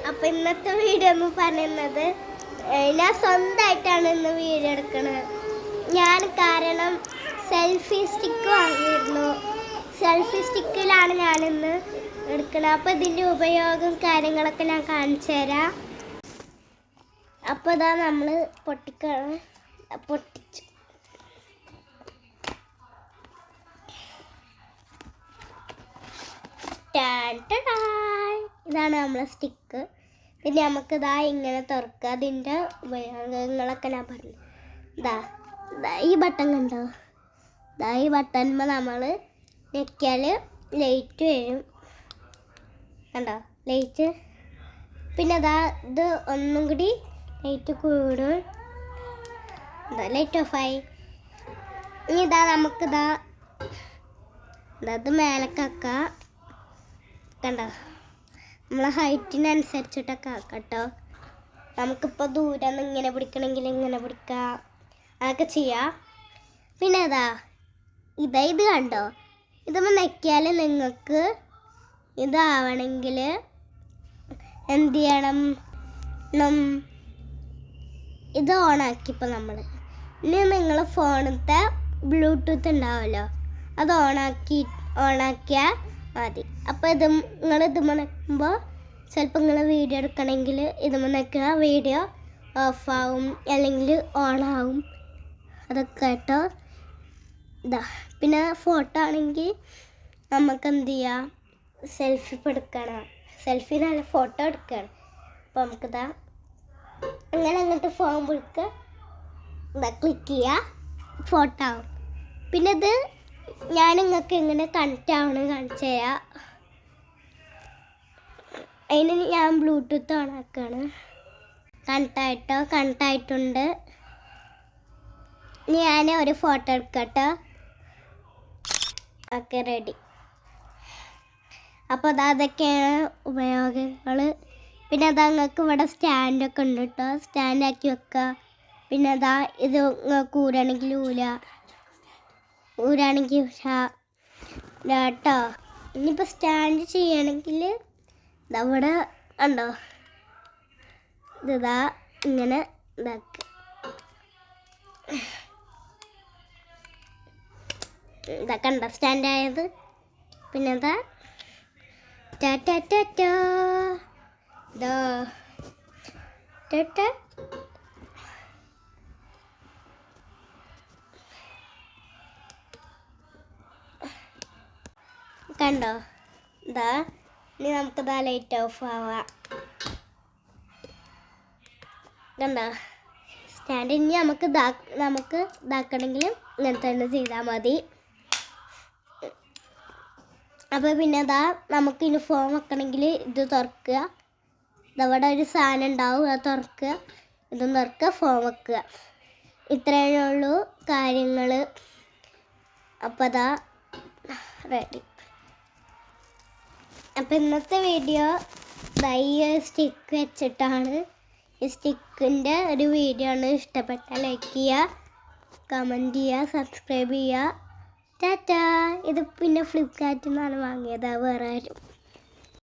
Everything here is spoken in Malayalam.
അപ്പോൾ ഇന്നത്തെ വീഡിയോ എന്ന് പറയുന്നത് ഞാൻ സ്വന്തമായിട്ടാണ് ഇന്ന് വീഡിയോ എടുക്കുന്നത്. ഞാൻ കാരണം സെൽഫി സ്റ്റിക്ക് വാങ്ങിയിരുന്നു. സെൽഫി സ്റ്റിക്കിലാണ് ഞാനിന്ന് എടുക്കുന്നത്. അപ്പോൾ ഇതിൻ്റെ ഉപയോഗം കാര്യങ്ങളൊക്കെ ഞാൻ കാണിച്ചു തരാം. അപ്പോൾ ഇതാ നമ്മൾ പൊട്ടിച്ചു. ഇതാണ് നമ്മളെ സ്റ്റിക്ക്. പിന്നെ നമുക്കിതാ ഇങ്ങനെ തുറക്കുക. അതിൻ്റെ ഉപയോഗങ്ങളൊക്കെ ഞാൻ പറഞ്ഞു. ഇതാ ഈ ബട്ടൺ കണ്ടോ? ഈ ബട്ടണിന്മേൽ നമ്മൾ ഞെക്കിയാൽ ലൈറ്റ് വരും. കണ്ടോ ലൈറ്റ്? പിന്നെ ഇത് ഒന്നും കൂടി ലൈറ്റ് കൂടും. ലൈറ്റ് ഓഫായി. ഇനി നമുക്കിത് മേലക്കാക്കാം. കണ്ടോ? നമ്മളെ ഹൈറ്റിനനുസരിച്ചിട്ടൊക്കെ ആക്കാം കേട്ടോ. നമുക്കിപ്പോൾ ദൂരെ നിന്ന് ഇങ്ങനെ പിടിക്കണമെങ്കിൽ ഇങ്ങനെ പിടിക്കാം, അതൊക്കെ ചെയ്യാം. പിന്നെ ഇത് കണ്ടോ? ഇതൊന്ന് നെക്കിയാൽ നിങ്ങൾക്ക് ഇതാവണമെങ്കിൽ എന്ത് ചെയ്യണം? ഇത് ഓണാക്കിയപ്പോൾ ഇനി നിങ്ങൾ ഫോണിലത്തെ ബ്ലൂടൂത്ത് ഉണ്ടാവുമല്ലോ, അത് ഓണാക്കിയാൽ മതി. അപ്പോൾ നിങ്ങൾ ഇതുമ്മ നിൽക്കുമ്പോൾ ചിലപ്പോൾ നിങ്ങൾ വീഡിയോ എടുക്കണമെങ്കിൽ ഇതുമ്മ നിൽക്കുക, വീഡിയോ ഓഫാവും അല്ലെങ്കിൽ ഓണാവും, അതൊക്കെ കേട്ടോ. പിന്നെ ഫോട്ടോ ആണെങ്കിൽ നമുക്ക് എന്ത് ചെയ്യാം? സെൽഫി എടുക്കണം. സെൽഫി നല്ല ഫോട്ടോ എടുക്കണം. അപ്പോൾ നമുക്കിതാ അങ്ങനെ അങ്ങോട്ട് ഫോൺ വിളിക്കുക, ക്ലിക്ക് ചെയ്യുക, ഫോട്ടോ ആവും. പിന്നെ ഇത് ഞാൻ നിങ്ങൾക്ക് എങ്ങനെ കണക്റ്റ് ആവണം കാണിച്ചു തരാം. അതിന് ഞാൻ ബ്ലൂടൂത്ത് ഓണാക്കുകയാണ്. കണക്റ്റ് ആയിട്ടുണ്ട്. ഞാൻ ഒരു ഫോട്ടോ എടുക്കട്ടോ. Okay, ready. അപ്പോൾ അതൊക്കെയാണ് ഉപയോഗങ്ങൾ. പിന്നെ നിങ്ങൾക്ക് ഇവിടെ സ്റ്റാൻഡൊക്കെ ഉണ്ട് കേട്ടോ. സ്റ്റാൻഡാക്കി വെക്കുക. പിന്നെ ഇത് നിങ്ങൾക്ക് ഊരാണെങ്കിൽ കേട്ടോ. ഇനിയിപ്പോൾ സ്റ്റാൻഡ് ചെയ്യണമെങ്കിൽ ഇവിടെ ഉണ്ടോ? ഇങ്ങനെ ഇതാക്കുക. ഇതൊക്കെ ഉണ്ടോ സ്റ്റാൻഡായത്? പിന്നെ കണ്ടോ? ഇനി നമുക്ക് ലൈറ്റ് ഓഫ് ആവാം. കണ്ടോ സ്റ്റാൻഡ്? ഇനി നമുക്ക് ഇതാക്കണമെങ്കിലും ഇങ്ങനെ തന്നെ ചെയ്താൽ മതി. അപ്പോൾ പിന്നെ നമുക്ക് ഇനി ഫോൺ വെക്കണമെങ്കിൽ ഇത് തുറക്കുക. ഇതവിടെ ഒരു സാധനം ഉണ്ടാവും, അത് തുറക്കുക, ഇതും തുറക്കുക, ഫോൺ വെക്കുക. ഇത്രയേ ഉള്ളൂ കാര്യങ്ങൾ. അപ്പോൾ റെഡി. അപ്പോൾ ഇന്നത്തെ വീഡിയോ ഈ സ്റ്റിക്ക് വെച്ചിട്ടാണ്. ഈ സ്റ്റിക്കിൻ്റെ ഒരു വീഡിയോ ആണ്. ഇഷ്ടപ്പെട്ടാൽ ലൈക്ക് ചെയ്യുക, കമൻറ്റ് ചെയ്യുക, സബ്സ്ക്രൈബ് ചെയ്യുക. ടാറ്റാ. ഇത് പിന്നെ ഫ്ലിപ്കാർട്ടിൽ നിന്നാണ് വാങ്ങിയത്, വേറെ ആരും.